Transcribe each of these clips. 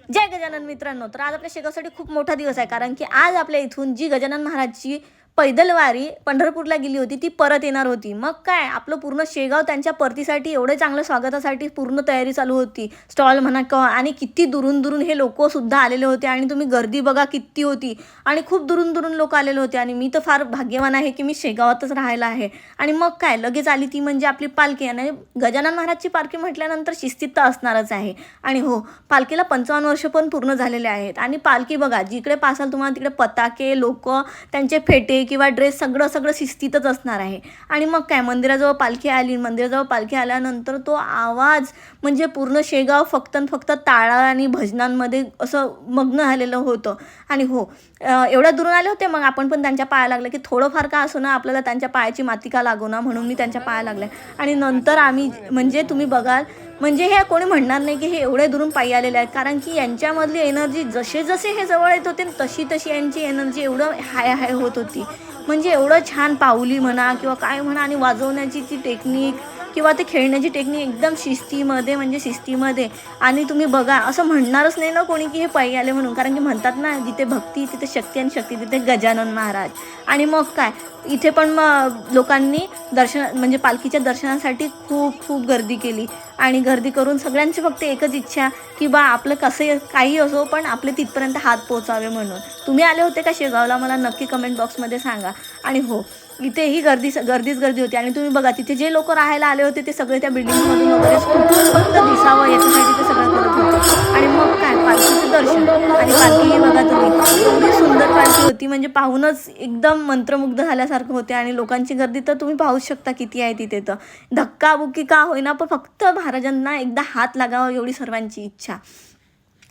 जय गजानन मित्रांनो. तर आज आपल्या शेगावसाठी खूप मोठा दिवस आहे, कारण की आज आपल्या इथून जी गजानन महाराजची पैदल वारी पंढरपूरला गेली होती ती परत येणार होती. मग काय आपलं पूर्ण शेगाव त्यांच्या परतीसाठी एवढे चांगलं स्वागतासाठी पूर्ण तयारी चालू होती. स्टॉल म्हणा आणि किती दुरून दुरून हे लोकसुद्धा आलेले होते आणि तुम्ही गर्दी बघा किती होती आणि खूप दुरून दुरून लोक आलेले होते. आणि मी तर फार भाग्यवान आहे की मी शेगावातच राहायला आहे. आणि मग काय लगेच आली ती म्हणजे आपली पालखी. आणि गजानन महाराजची पालखी म्हटल्यानंतर शिस्तीत तर असणारच आहे. आणि हो, पालखीला 55 वर्ष पण पूर्ण झालेले आहेत. आणि पालखी बघा जिकडे पासाल तुम्हाला तिकडे पताके, लोक, त्यांचे फेटे किंवा ड्रेस सगळं शिस्तीतच असणार आहे. आणि मग काय मंदिराजवळ पालखी आल्यानंतर तो आवाज म्हणजे पूर्ण शेगाव फक्त टाळा आणि भजनांमध्ये असं मग्न झालेलं होतं. आणि हो, एवढ्या दुरून आले होते. मग आपण पण त्यांच्या पाया लागले की थोडंफार का असो ना आपल्याला त्यांच्या पायाची माती का लागो ना, म्हणून मी त्यांच्या पाया लागले. आणि नंतर आम्ही म्हणजे तुम्ही बघाल म्हणजे हे कोणी म्हणणार नाही की हे एवढे दुरून पायी आलेले आहेत, कारण की यांच्यामधली एनर्जी जसे हे जवळ येत होते तशी यांची एनर्जी एवढं हाय होत होती. म्हणजे एवढं छान पाऊली म्हणा किंवा काय म्हणा, आणि वाजवण्याची ती टेक्निक किंवा ते खेळण्याची टेक्निक एकदम शिस्तीमध्ये. आणि तुम्ही बघा असं म्हणणारच नाही ना कोणी की हे पायी आले म्हणून, कारण की म्हणतात ना जिथे भक्ती तिथे शक्ती आणि शक्ती तिथे गजानन महाराज. आणि मग काय इथे पण मग लोकांनी म्हणजे पालखीच्या दर्शनासाठी खूप गर्दी केली. आणि गर्दी करून सगळ्यांची फक्त एकच इच्छा की बा आपलं कसं काही असो पण आपले तिथपर्यंत हात पोचावे म्हणून. तुम्ही आले होते का शेगावला मला नक्की कमेंट बॉक्समध्ये सांगा. आणि हो, इथेही गर्दीच गर्दी होती. आणि तुम्ही बघा तिथे जे लोक राहायला आले होते ते सगळे त्या बिल्डिंगमधून वगैरे फक्त दिसावं याच्यासाठी ते सगळं करत होते. आणि मग काय पालखीचं दर्शन आणि पालखी बघा तुम्ही एवढी सुंदर पालखी होती म्हणजे पाहूनच एकदम मंत्रमुग्ध झाल्यासारखं होते. आणि लोकांची गर्दी तर तुम्ही पाहू शकता किती आहे तिथे. तर धक्काबुक्की का होईना पण फक्त महाराजांना एकदा हात लागावा एवढी सर्वांची इच्छा.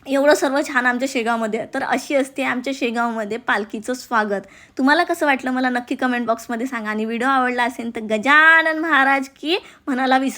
एवढं सर्व छान आमच्या शेगावमध्ये. तर अशी असते आमच्या शेगावमध्ये पालखीचं स्वागत. तुम्हाला कसं वाटलं मला नक्की कमेंट बॉक्समध्ये सांगा. आणि व्हिडिओ आवडला असेल तर गजानन महाराज की म्हणाला विसरू